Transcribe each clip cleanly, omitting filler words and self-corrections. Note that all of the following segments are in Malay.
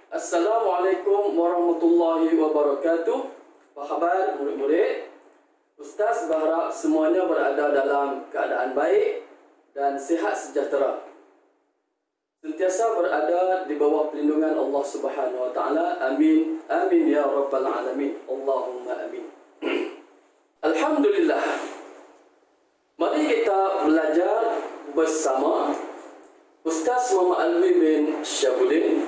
Assalamualaikum warahmatullahi wabarakatuh. Apa khabar murid-murid? Ustaz berharap semuanya berada dalam keadaan baik dan sihat sejahtera. Sentiasa berada di bawah perlindungan Allah Subhanahu wa taala. Amin. Amin ya rabbal alamin. Allahumma amin. Alhamdulillah. Mari kita belajar bersama Ustaz Muhammad Alwi bin Syabudin,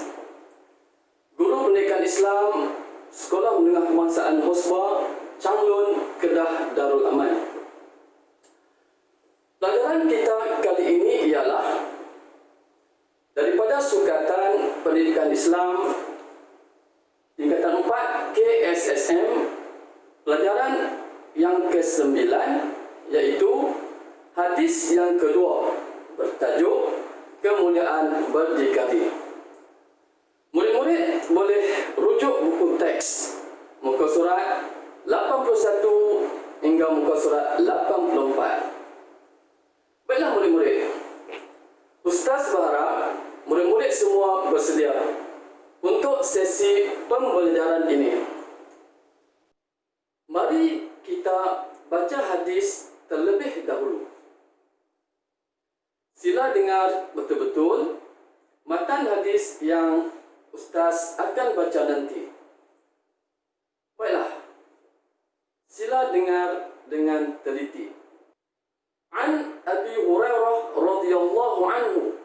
Guru Pendidikan Islam Sekolah Menengah Kebangsaan Hosba, Changlun, Kedah Darul Aman. Pelajaran kita kali ini ialah daripada Sukatan Pendidikan Islam tingkatan 4 KSSM, pelajaran yang ke-9, iaitu hadis yang kedua bertajuk kemuliaan berdikari. Murid-murid boleh rujuk buku teks muka surat 81 hingga muka surat 84. Baiklah murid-murid, Ustaz berharap murid-murid semua bersedia untuk sesi pembelajaran ini. Mari kita baca hadis terlebih dahulu. Sila dengar betul-betul matan hadis yang Ustaz akan baca nanti. Baiklah, sila dengar dengan teliti. An Abi Hurairah radhiyallahu anhu,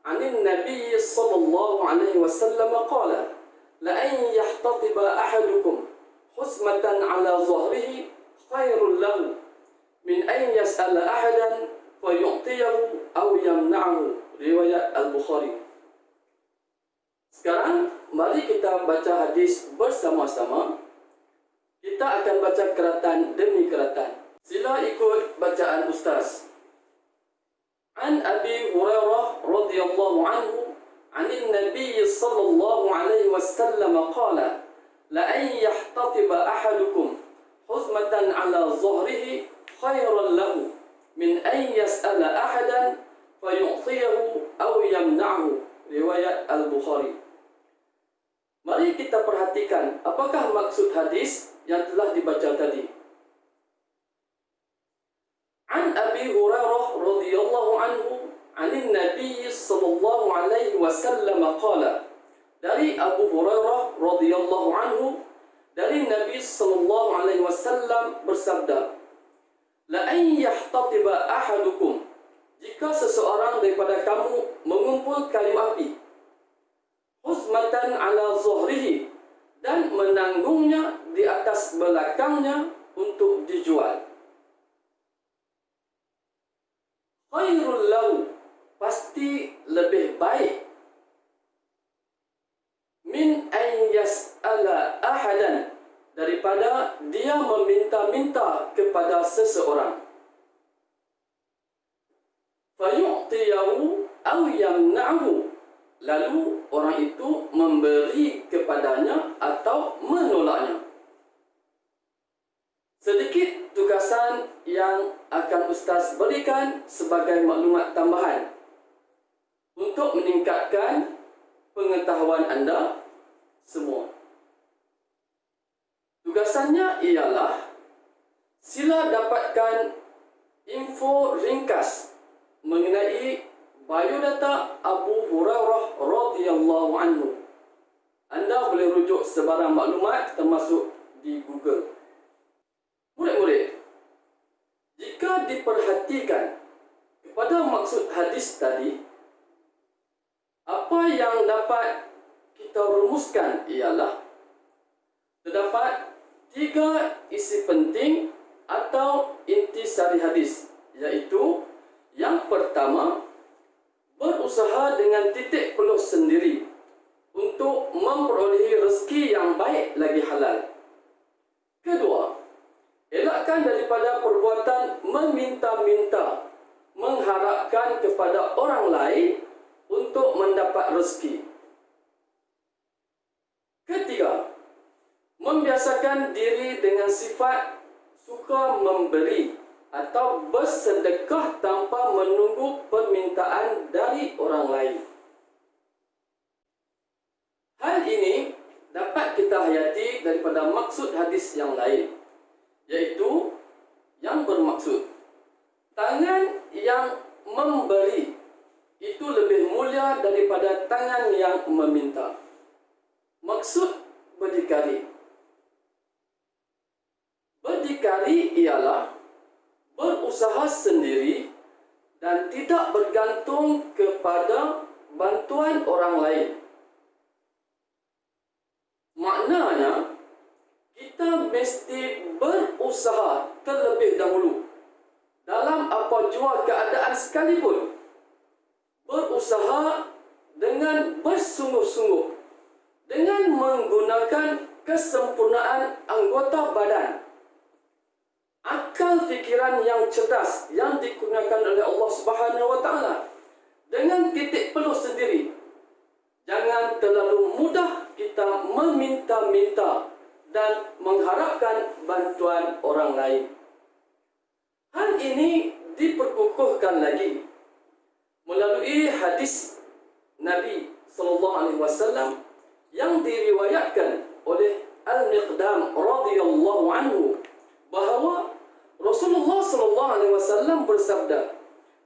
anin Nabi sallallahu alaihi wasallam qala, la an yahtatiba ahadukum husmatan ala zahrihi khairul lahu min an yas'ala ahadan fayu'tiyahu aw yamna'ahu. Riwayat Al-Bukhari. Sekarang mari kita baca hadis bersama-sama. Kita akan baca keratan demi keratan. Sila ikut bacaan Ustaz. An Abi Hurairah radhiyallahu anhu, anin Nabi sallallahu alaihi wasallam qala, la an yahtatiba ahadukum huzmatan ala zahrihi khairan lahu min an yas'ala ahadan fayu'tiyahu aw yamna'ahu. Riwayat Al-Bukhari. Mari kita perhatikan apakah maksud hadis yang telah dibaca tadi. An Abi Hurairah radhiyallahu anhu, anin Nabi sallallahu alaihi wasallam qala, dari Abu Hurairah radhiyallahu anhu, dari Nabi sallallahu alaihi wasallam bersabda, la an yahtatiba ahadukum, jika seseorang daripada kamu mengumpul kayu api, huzmatan ala zahrihi, dan menanggungnya di atas belakangnya untuk dijual, khairul lahu, pasti lebih baik, min an yas'ala ahadan, daripada dia meminta-minta kepada seseorang, fayu'tiyahu aw yamna'ahu, lalu orang itu memberi kepadanya atau menolaknya. Sedikit tugasan yang akan Ustaz berikan sebagai maklumat tambahan untuk meningkatkan pengetahuan anda semua. Tugasannya ialah sila dapatkan info ringkas mengenai biodata Abu Hurairah radhiyallahu anhu. Anda boleh rujuk sebarang maklumat termasuk di Google. Murid-murid, jika diperhatikan kepada maksud hadis tadi, apa yang dapat kita rumuskan ialah terdapat 3 isi penting atau intisari hadis, iaitu yang pertama, berusaha dengan titik peluh sendiri untuk memperolehi rezeki yang baik lagi halal. Kedua, elakkan daripada perbuatan meminta-minta, mengharapkan kepada orang lain untuk mendapat rezeki. Ketiga, membiasakan diri dengan sifat suka memberi atau bersedekah tanpa menunggu permintaan dari orang lain. Hal ini daripada maksud hadis yang lain, yaitu yang bermaksud tangan yang memberi itu lebih mulia daripada tangan yang meminta. Maksud berdikari. Berdikari ialah berusaha sendiri dan tidak bergantung kepada bantuan orang lain. Maknanya, kita mesti berusaha terlebih dahulu dalam apa jua keadaan sekalipun. Berusaha dengan bersungguh-sungguh, dengan menggunakan kesempurnaan anggota badan, akal fikiran yang cerdas yang dikurniakan oleh Allah Subhanahu wa taala, dengan titik peluh sendiri. Jangan terlalu mudah kita meminta-minta dan mengharapkan bantuan orang lain. Hal ini diperkukuhkan lagi melalui hadis Nabi SAW yang diriwayatkan oleh Al-Miqdam radhiyallahu anhu bahawa Rasulullah SAW bersabda,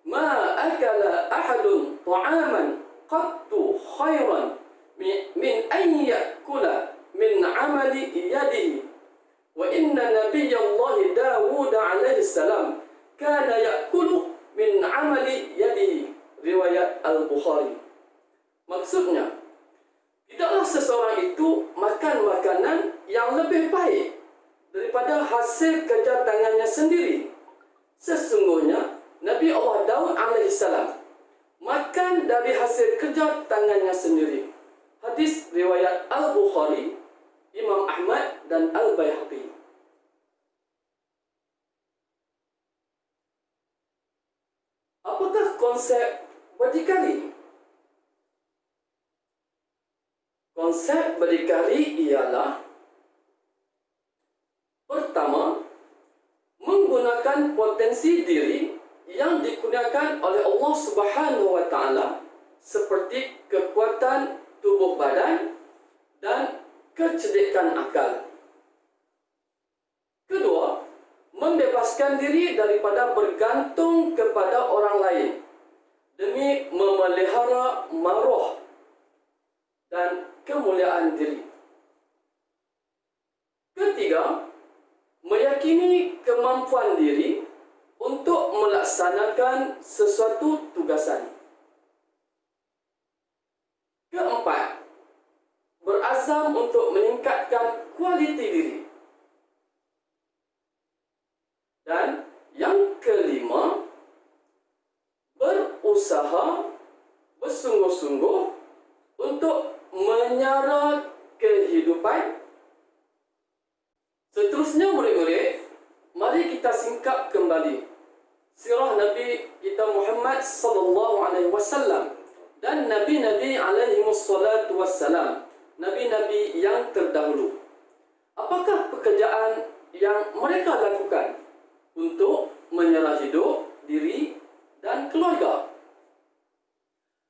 "Ma akala ahadun ta'aman qattu khairan min an ya'kula min 'amali yadihi wa inna nabiyyallahi Dawud alaihi salam kana ya'kulu min 'amali yadihi." Riwayat Al-Bukhari. Maksudnya, tidaklah seseorang itu makan makanan yang lebih baik daripada hasil kerja tangannya sendiri. Sesungguhnya Nabi Allah Daud alaihissalam makan dari hasil kerja tangannya sendiri. Hadis riwayat Al-Bukhari, Imam Ahmad dan Al-Baihaqi. Apakah konsep berdikari? Konsep berdikari ialah pertama, menggunakan potensi diri yang dikurniakan oleh Allah Subhanahu wa taala seperti kekuatan tubuh badan dan kecerdikan akal. Kedua, membebaskan diri daripada bergantung kepada orang lain demi memelihara maruah dan kemuliaan diri. Ketiga, meyakini kemampuan diri untuk melaksanakan sesuatu tugasan. Keempat, berazam untuk meningkatkan kualiti diri. Dan yang kelima, berusaha bersungguh-sungguh untuk menyara kehidupan. Seterusnya murid-murid, mari kita singkap kembali sirah Nabi kita Muhammad sallallahu alaihi wasallam dan nabi-nabi alaihi wassalatu wassalam, nabi-nabi yang terdahulu. Apakah pekerjaan yang mereka lakukan untuk menyerah hidup, diri dan keluarga?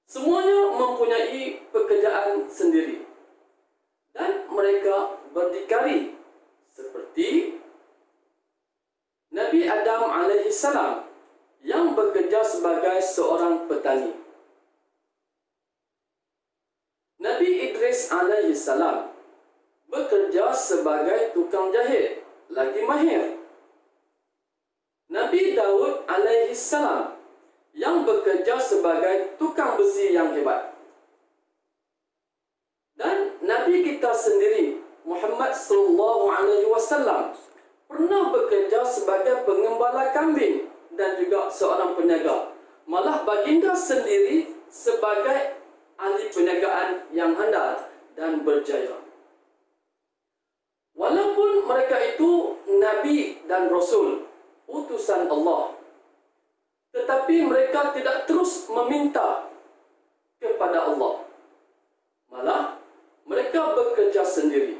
Semuanya mempunyai pekerjaan sendiri dan mereka berdikari seperti Nabi Adam alaihi salam yang bekerja sebagai seorang petani. Nabi Idris alaihi salam bekerja sebagai tukang jahit, lagi mahir. Nabi Daud alaihi salam yang bekerja sebagai tukang besi yang hebat. Dan Nabi kita sendiri Muhammad sallallahu alaihi wasallam pernah bekerja sebagai pengembala kambing dan juga seorang peniaga. Malah baginda sendiri sebagai ahli perniagaan yang handal dan berjaya. Walaupun mereka itu nabi dan rasul, utusan Allah, tetapi mereka tidak terus meminta kepada Allah. Malah mereka bekerja sendiri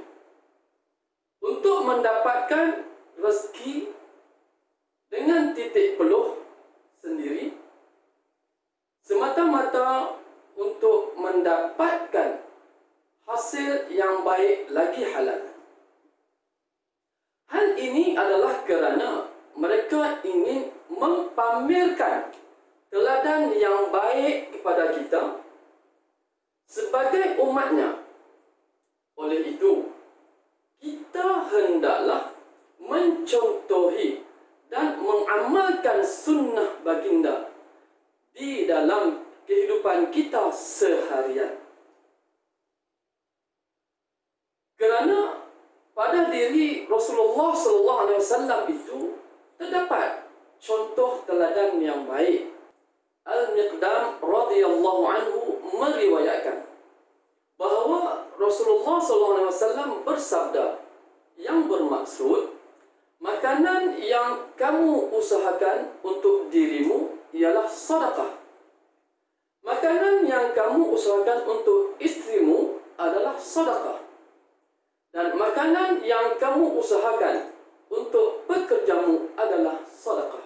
untuk mendapatkan rezeki dengan titik peluh sendiri, semata-mata untuk mendapatkan hasil yang baik lagi halal. ini adalah kerana mereka ingin mempamerkan teladan yang baik kepada kita sebagai umatnya. Oleh itu, kita hendaklah mencontohi dan mengamalkan sunnah baginda di dalam kehidupan kita seharian. Kerana pada diri Rasulullah SAW itu terdapat contoh teladan yang baik. Al-Miqdam radhiyallahu anhu meriwayatkan bahawa Rasulullah SAW bersabda yang bermaksud, makanan yang kamu usahakan untuk dirimu ialah sedekah. Makanan yang kamu usahakan untuk istrimu adalah sedekah. Dan makanan yang kamu usahakan untuk pekerjamu adalah sedekah.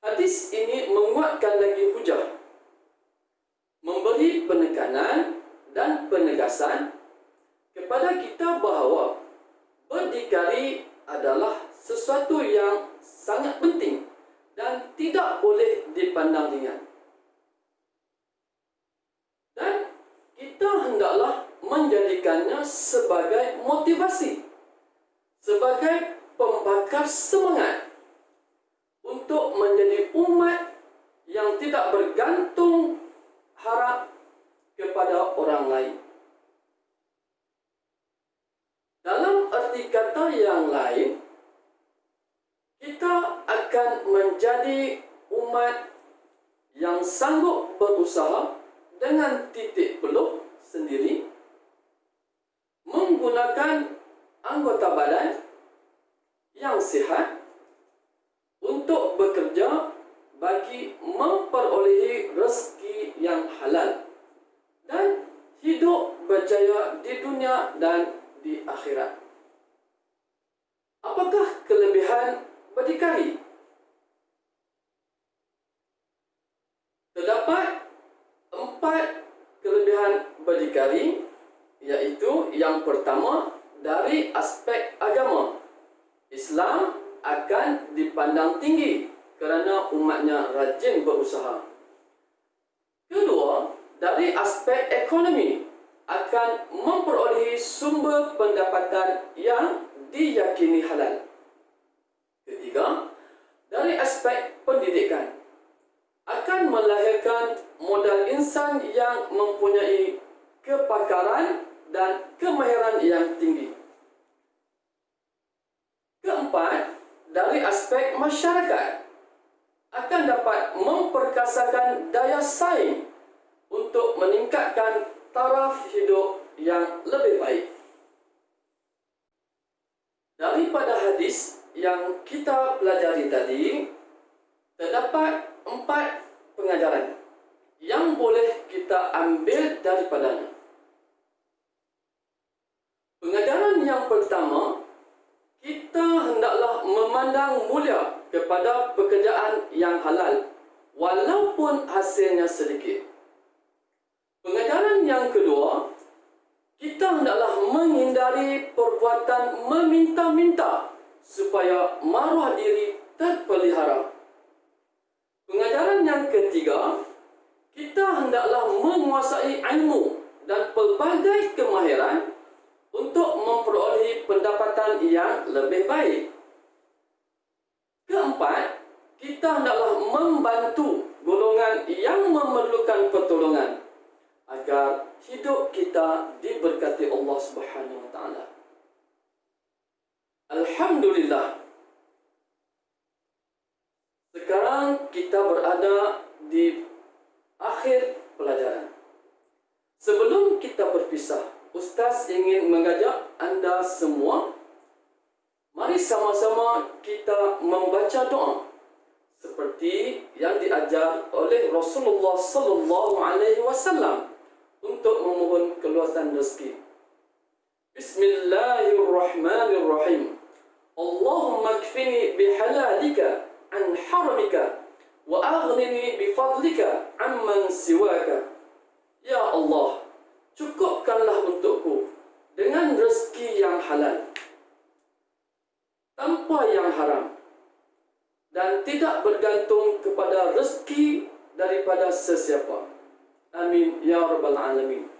Hadis ini menguatkan lagi hujah, memberi penekanan dan penegasan kepada kita bahawa berdikari adalah sesuatu yang sangat penting dan tidak boleh dipandang ringan. Dan kita hendaklah menjadikannya sebagai motivasi, sebagai pembakar semangat untuk menjadi umat yang tidak bergantung harap kepada orang lain. Dalam arti kata yang lain, kita akan menjadi umat yang sanggup berusaha dengan titik peluh sendiri, menggunakan anggota badan yang sihat untuk bekerja bagi memperolehi rezeki yang halal dan hidup berjaya di dunia dan di akhirat. Apakah kelebihan berdikari? Terdapat 4 kelebihan berdikari, iaitu yang pertama, dari aspek agama. Islam akan dipandang tinggi kerana umatnya rajin berusaha. Kedua, dari aspek ekonomi, akan memperolehi sumber pendapatan yang diyakini halal. Ketiga, dari aspek pendidikan, akan melahirkan modal insan yang mempunyai kepakaran dan kemahiran yang tinggi. Keempat, dari aspek masyarakat, akan dapat memperkasakan daya saing untuk meningkatkan taraf hidup yang lebih baik. Daripada hadis yang kita pelajari tadi, terdapat 4 pengajaran yang boleh kita ambil daripadanya. Pengajaran yang pertama, kita hendaklah memandang mulia kepada pekerjaan yang halal, walaupun hasilnya sedikit. Pengajaran yang kedua, kita hendaklah menghindari perbuatan meminta-minta supaya maruah diri terpelihara. Pengajaran yang ketiga, kita hendaklah menguasai ilmu dan pelbagai kemahiran untuk memperolehi pendapatan yang lebih baik. Keempat, kita hendaklah membantu golongan yang memerlukan pertolongan agar hidup kita diberkati Allah Subhanahu wa taala. Alhamdulillah. Sekarang kita berada di akhir pelajaran. Sebelum kita berpisah, Ustaz ingin mengajak anda semua, mari sama-sama kita membaca doa seperti yang diajar oleh Rasulullah sallallahu alaihi wasallam untuk memohon keluasan rezeki. Bismillahirrahmanirrahim. Allahumma kfini bihalalika an haramika wa aghnini bifadlika amman siwaka. Ya Allah, cukupkanlah untukku dengan rezeki yang halal, tanpa yang haram, dan tidak bergantung kepada rezeki daripada sesiapa. Amin ya rabbal alamin.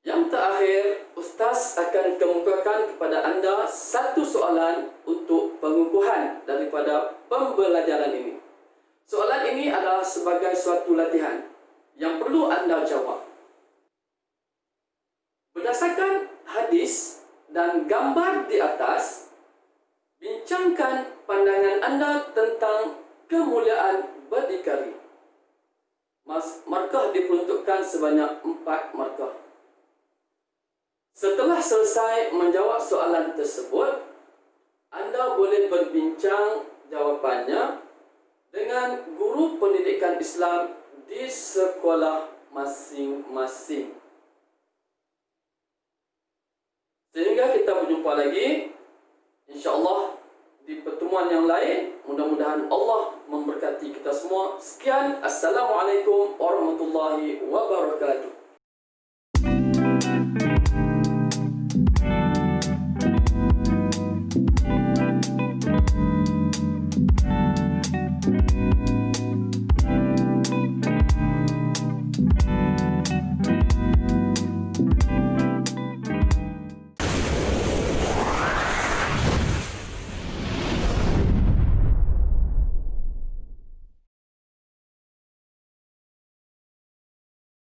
Yang terakhir, Ustaz akan kemukakan kepada anda satu soalan untuk pengukuhan daripada pembelajaran ini. Soalan ini adalah sebagai suatu latihan yang perlu anda jawab. Berdasarkan hadis dan gambar di atas, bincangkan pandangan anda tentang kemuliaan berdikari. Markah diperuntukkan sebanyak 4 markah. Setelah selesai menjawab soalan tersebut, anda boleh berbincang jawapannya dengan guru pendidikan Islam di sekolah masing-masing. Sehingga kita berjumpa lagi, insya-Allah di pertemuan yang lain. Mudah-mudahan Allah memberkati kita semua. Sekian, Assalamualaikum warahmatullahi wabarakatuh.